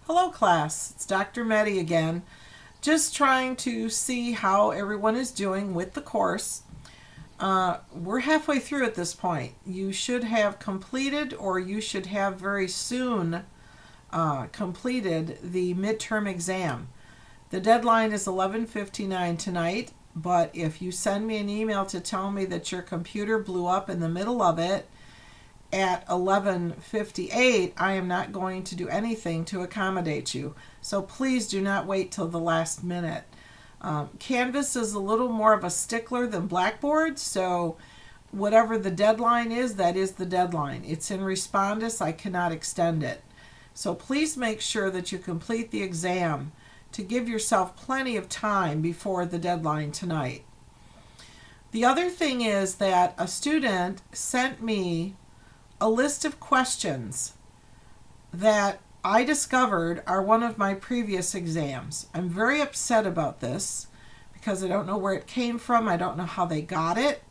Hello class, it's Dr. Medi again. Just trying to see how everyone is doing with the course. We're halfway through at this point. You should have completed, or you should have very soon completed the midterm exam. The deadline is 11:59 tonight, but if you send me an email to tell me that your computer blew up in the middle of it at 11:58, I am not going to do anything to accommodate you. So please do not wait till the last minute. Canvas is a little more of a stickler than Blackboard, so whatever the deadline is, that is the deadline. It's in Respondus. I cannot extend it. So please make sure that you complete the exam to give yourself plenty of time before the deadline tonight. The other thing is that a student sent me a list of questions that I discovered are one of my previous exams. I'm very upset about this because I don't know where it came from. I don't know how they got it.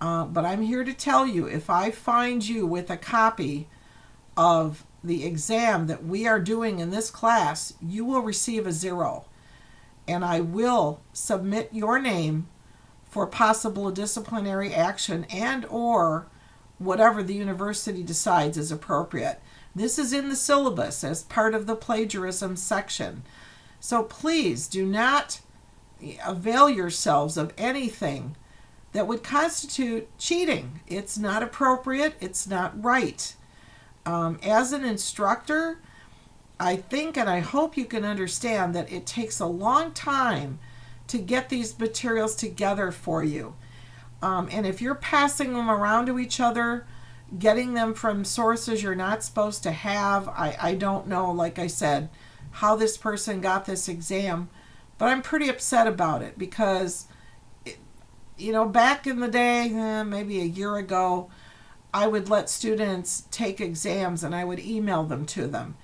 But I'm here to tell you, if I find you with a copy of the exam that we are doing in this class, you will receive a 0. And I will submit your name for possible disciplinary action and or whatever the university decides is appropriate. This is in the syllabus as part of the plagiarism section. So please do not avail yourselves of anything that would constitute cheating. It's not appropriate. It's not right. As an instructor, I think and I hope you can understand that it takes a long time to get these materials together for you. And if you're passing them around to each other, getting them from sources you're not supposed to have, I don't know, like I said, how this person got this exam, but I'm pretty upset about it because, back in the day, maybe a year ago, I would let students take exams and I would email them to them.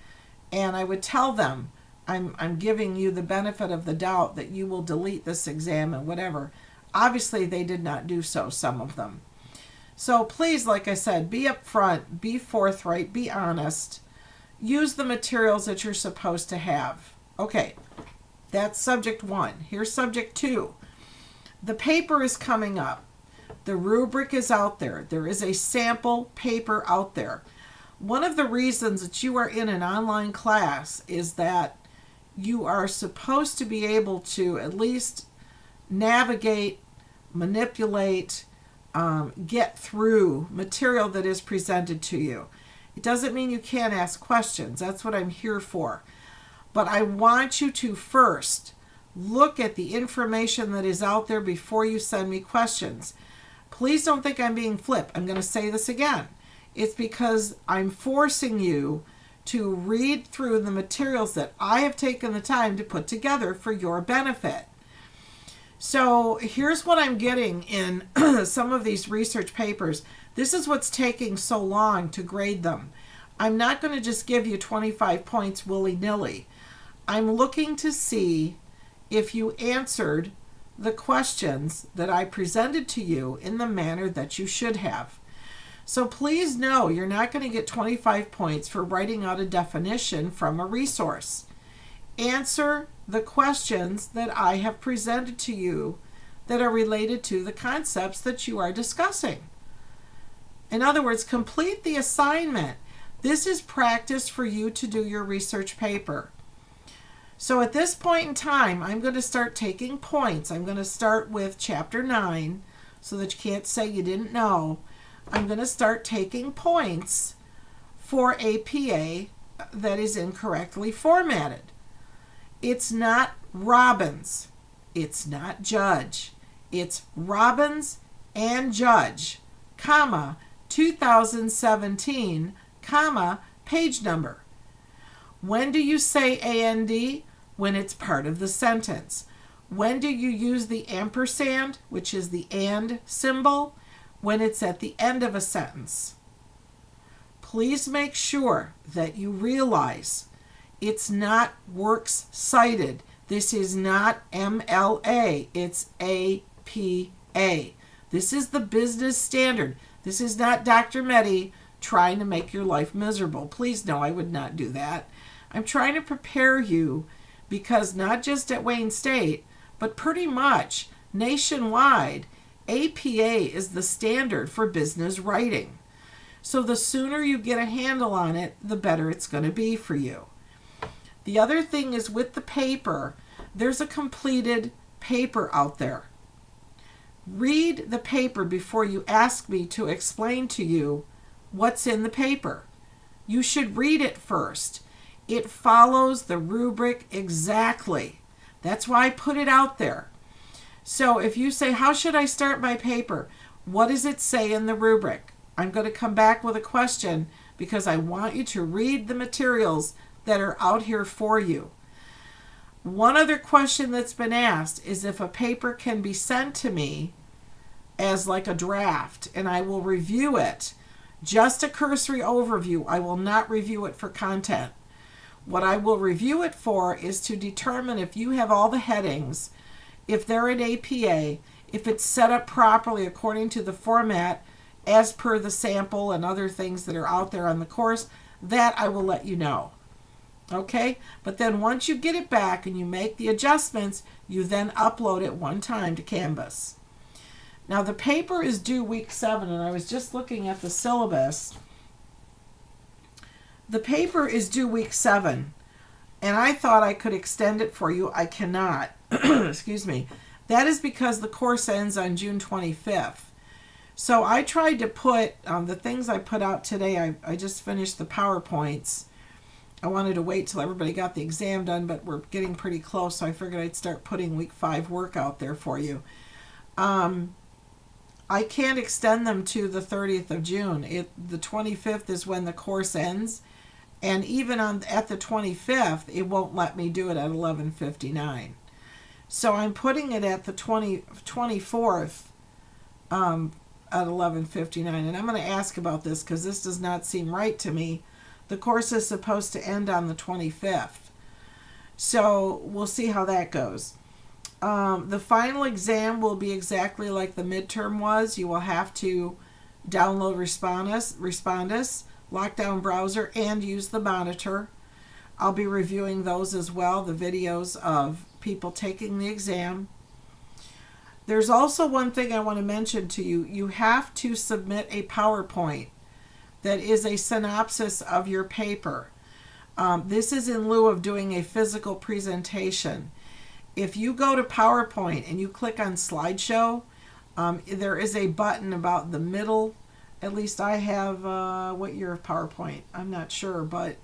And I would tell them, I'm giving you the benefit of the doubt that you will delete this exam and whatever. Obviously, they did not do so, some of them. So please, like I said, be upfront, be forthright, be honest. Use the materials that you're supposed to have. Okay, that's subject 1. Here's subject 2. The paper is coming up. The rubric is out there. There is a sample paper out there. One of the reasons that you are in an online class is that you are supposed to be able to at least navigate, manipulate, get through material that is presented to you. It doesn't mean you can't ask questions. That's what I'm here for. But I want you to first look at the information that is out there before you send me questions. Please don't think I'm being flip. I'm going to say this again. It's because I'm forcing you to read through the materials that I have taken the time to put together for your benefit. So here's what I'm getting in some of these research papers. This is what's taking so long to grade them. I'm not going to just give you 25 points willy-nilly. I'm looking to see if you answered the questions that I presented to you in the manner that you should have. So please know you're not going to get 25 points for writing out a definition from a resource. Answer the questions that I have presented to you that are related to the concepts that you are discussing. In other words, complete the assignment. This is practice for you to do your research paper. So at this point in time, I'm going to start taking points. I'm going to start with chapter 9 so that you can't say you didn't know. I'm going to start taking points for APA that is incorrectly formatted. It's not Robbins. It's not Judge. It's Robbins and Judge, comma, 2017, comma, page number. When do you say AND? When it's part of the sentence. When do you use the ampersand, which is the and symbol? When it's at the end of a sentence. Please make sure that you realize it's not works cited. This is not MLA. It's APA. This is the business standard. This is not Dr. Medi trying to make your life miserable. Please know I would not do that. I'm trying to prepare you because not just at Wayne State, but pretty much nationwide, APA is the standard for business writing. So the sooner you get a handle on it, the better it's going to be for you. The other thing is with the paper, there's a completed paper out there. Read the paper before you ask me to explain to you what's in the paper. You should read it first. It follows the rubric exactly. That's why I put it out there. So if you say, how should I start my paper? What does it say in the rubric? I'm going to come back with a question because I want you to read the materials that are out here for you. One other question that's been asked is if a paper can be sent to me as like a draft, and I will review it. Just a cursory overview. I will not review it for content. What I will review it for is to determine if you have all the headings, if they're in APA, if it's set up properly according to the format as per the sample and other things that are out there on the course. That I will let you know. Okay? But then once you get it back and you make the adjustments, you then upload it one time to Canvas. Now the paper is due week 7, and I was just looking at the syllabus. The paper is due week 7, and I thought I could extend it for you. I cannot. Excuse me. That is because the course ends on June 25th. So I tried to put the things I put out today. I just finished the PowerPoints. I wanted to wait till everybody got the exam done, but we're getting pretty close, so I figured I'd start putting week 5 work out there for you. I can't extend them to the 30th of June. The 25th is when the course ends, and even at the 25th, it won't let me do it at 11:59. So I'm putting it at the 24th at 11:59, and I'm going to ask about this because this does not seem right to me. The course is supposed to end on the 25th. So we'll see how that goes. The final exam will be exactly like the midterm was. You will have to download Respondus, lock down browser, and use the monitor. I'll be reviewing those as well, the videos of people taking the exam. There's also one thing I want to mention to you. You have to submit a PowerPoint that is a synopsis of your paper. This is in lieu of doing a physical presentation. If you go to PowerPoint and you click on slideshow, there is a button about the middle. At least I have, what year of PowerPoint? I'm not sure, but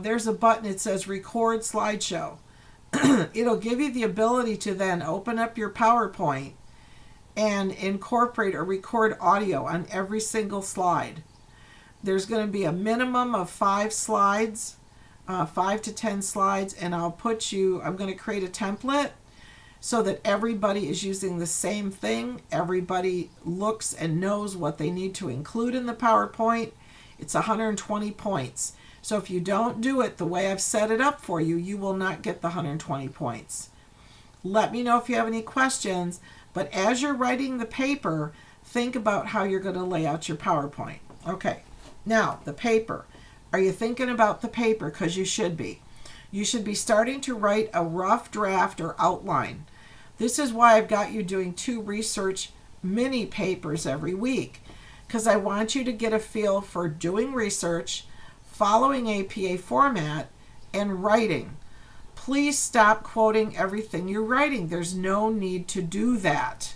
there's a button. It says record slideshow. It'll give you the ability to then open up your PowerPoint and incorporate or record audio on every single slide. There's going to be a minimum of 5 slides, 5 to 10 slides, and I'm going to create a template so that everybody is using the same thing. Everybody looks and knows what they need to include in the PowerPoint. It's 120 points. So if you don't do it the way I've set it up for you, you will not get the 120 points. Let me know if you have any questions, but as you're writing the paper, think about how you're going to lay out your PowerPoint. Okay, now the paper. Are you thinking about the paper? Because you should be. You should be starting to write a rough draft or outline. This is why I've got you doing 2 research mini papers every week, because I want you to get a feel for doing research, following APA format, and writing. Please stop quoting everything you're writing. There's no need to do that.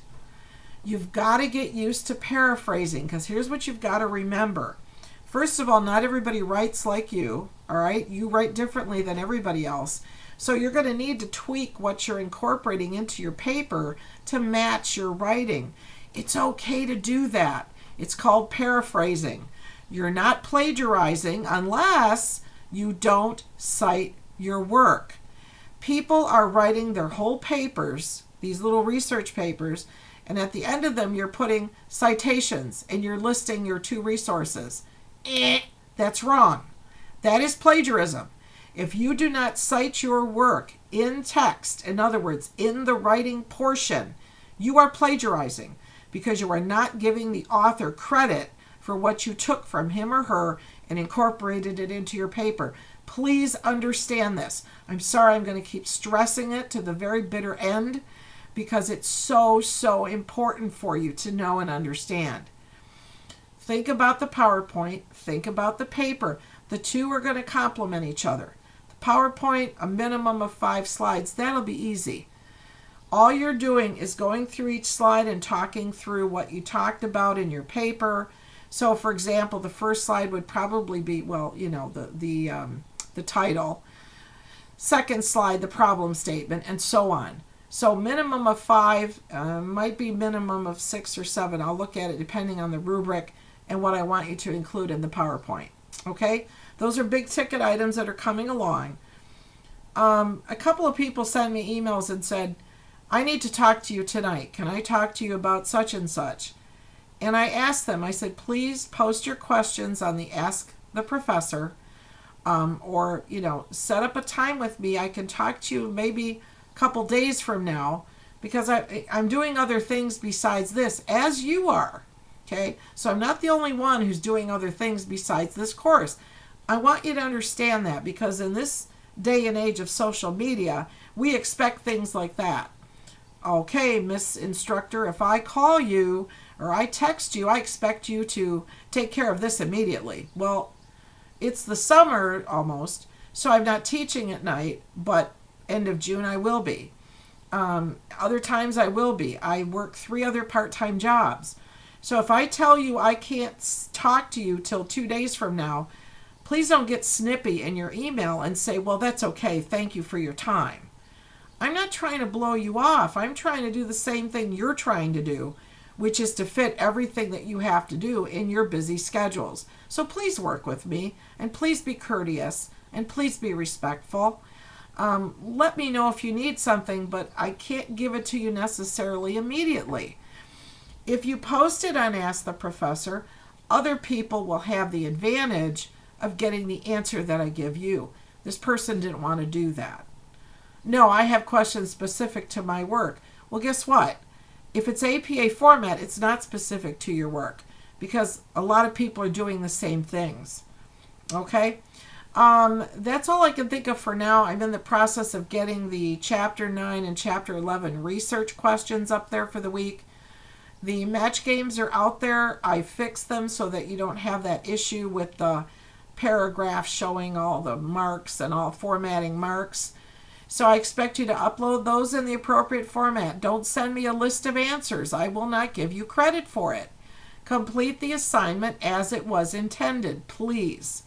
You've got to get used to paraphrasing, because here's what you've got to remember. First of all, not everybody writes like you, all right? You write differently than everybody else. So you're going to need to tweak what you're incorporating into your paper to match your writing. It's okay to do that. It's called paraphrasing. You're not plagiarizing unless you don't cite your work. People are writing their whole papers, these little research papers, and at the end of them you're putting citations and you're listing your 2 resources. That's wrong. That is plagiarism. If you do not cite your work in text, in other words, in the writing portion, you are plagiarizing because you are not giving the author credit for what you took from him or her and incorporated it into your paper. Please understand this. I'm sorry I'm going to keep stressing it to the very bitter end because it's so, so important for you to know and understand. Think about the PowerPoint. Think about the paper. The two are going to complement each other. The PowerPoint, a minimum of 5 slides. That'll be easy. All you're doing is going through each slide and talking through what you talked about in your paper. So, for example, the first slide would probably be, well, you know, the title. Second slide, the problem statement, and so on. So minimum of 5, might be minimum of 6 or 7. I'll look at it depending on the rubric and what I want you to include in the PowerPoint. Okay? Those are big ticket items that are coming along. A couple of people sent me emails and said, I need to talk to you tonight. Can I talk to you about such and such? And I asked them, I said, please post your questions on the Ask the Professor, or, you know, set up a time with me. I can talk to you maybe a couple days from now because I'm doing other things besides this, as you are. Okay? So I'm not the only one who's doing other things besides this course. I want you to understand that because in this day and age of social media, we expect things like that. Okay, Miss Instructor, if I call you or I text you, I expect you to take care of this immediately. Well, it's the summer almost, so I'm not teaching at night, but end of June I will be. Other times I will be. I work 3 other part-time jobs. So if I tell you I can't talk to you till 2 days from now, please don't get snippy in your email and say, well, that's okay. Thank you for your time. I'm not trying to blow you off. I'm trying to do the same thing you're trying to do, which is to fit everything that you have to do in your busy schedules. So please work with me, and please be courteous, and please be respectful. Let me know if you need something, but I can't give it to you necessarily immediately. If you post it on Ask the Professor, other people will have the advantage of getting the answer that I give you. This person didn't want to do that. No, I have questions specific to my work. Well, guess what? If it's APA format, it's not specific to your work because a lot of people are doing the same things. Okay? That's all I can think of for now. I'm in the process of getting the Chapter 9 and Chapter 11 research questions up there for the week. The match games are out there. I fixed them so that you don't have that issue with the paragraph showing all the marks and all formatting marks. So I expect you to upload those in the appropriate format. Don't send me a list of answers. I will not give you credit for it. Complete the assignment as it was intended, please.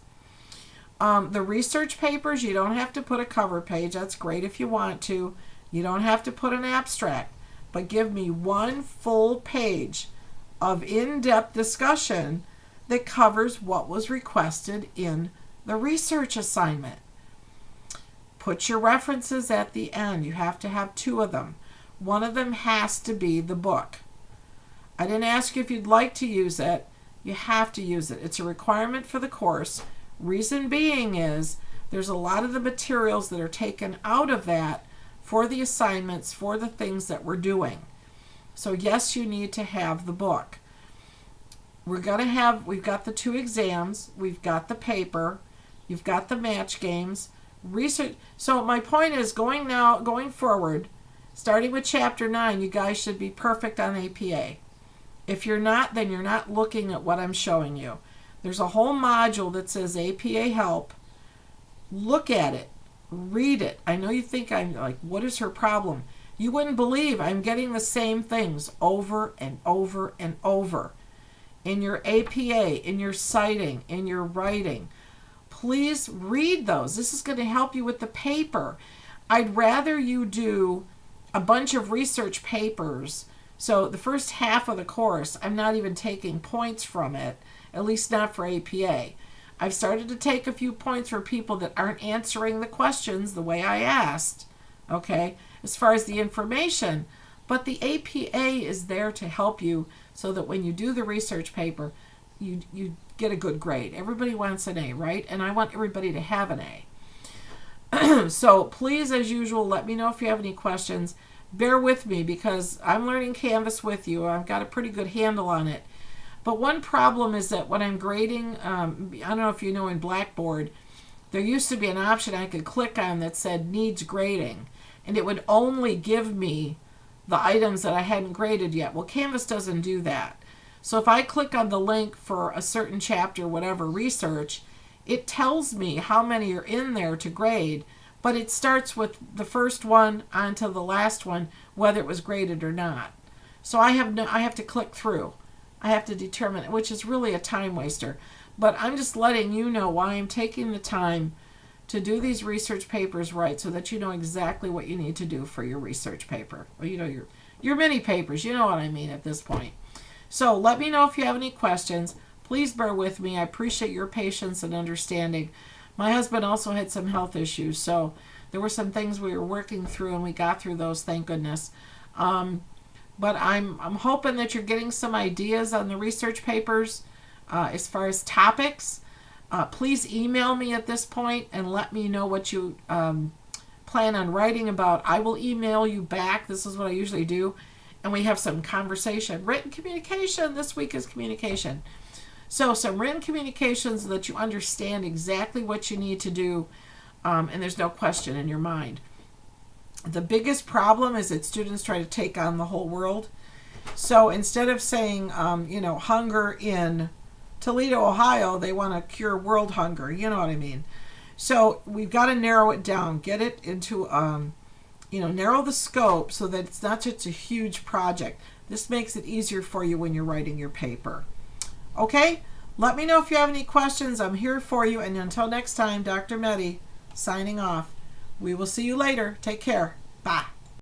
The research papers, you don't have to put a cover page. That's great if you want to. You don't have to put an abstract. But give me 1 full page of in-depth discussion that covers what was requested in the research assignment. Put your references at the end. You have to have 2 of them. One of them has to be the book. I didn't ask you if you'd like to use it. You have to use it. It's a requirement for the course. Reason being is there's a lot of the materials that are taken out of that for the assignments, for the things that we're doing. So yes, you need to have the book. We've got the 2 exams, we've got the paper, you've got the match games, research. So my point is going forward, starting with Chapter 9, you guys should be perfect on APA. If you're not, then you're not looking at what I'm showing you. There's a whole module that says APA Help. Look at it. Read it. I know you think I'm like, what is her problem? You wouldn't believe I'm getting the same things over and over and over. In your APA, in your citing, in your writing. Please read those. This is going to help you with the paper. I'd rather you do a bunch of research papers. So the first half of the course, I'm not even taking points from it, at least not for APA. I've started to take a few points for people that aren't answering the questions the way I asked, okay, as far as the information. But the APA is there to help you so that when you do the research paper, you get a good grade. Everybody wants an A, right? And I want everybody to have an A. So please, as usual, let me know if you have any questions. Bear with me because I'm learning Canvas with you. I've got a pretty good handle on it. But one problem is that when I'm grading, I don't know if you know in Blackboard, there used to be an option I could click on that said needs grading, and it would only give me the items that I hadn't graded yet. Well, Canvas doesn't do that. So if I click on the link for a certain chapter, whatever, research, it tells me how many are in there to grade, but it starts with the first one onto the last one, whether it was graded or not. So I have to click through. I have to determine it, which is really a time waster. But I'm just letting you know why I'm taking the time to do these research papers right, so that you know exactly what you need to do for your research paper. Or your mini papers, you know what I mean at this point. So let me know if you have any questions. Please bear with me. I appreciate your patience and understanding. My husband also had some health issues, so there were some things we were working through, and we got through those, thank goodness. But I'm hoping that you're getting some ideas on the research papers as far as topics. Please email me at this point and let me know what you plan on writing about. I will email you back. This is what I usually do. And we have some conversation. Written communication. This week is communication. So some written communications so that you understand exactly what you need to do, and there's no question in your mind. The biggest problem is that students try to take on the whole world. So instead of saying, hunger in Toledo, Ohio, they want to cure world hunger. You know what I mean? So we've got to narrow it down, get it into, narrow the scope so that it's not such a huge project. This makes it easier for you when you're writing your paper. Okay? Let me know if you have any questions. I'm here for you. And until next time, Dr. Mehdi signing off. We will see you later. Take care. Bye.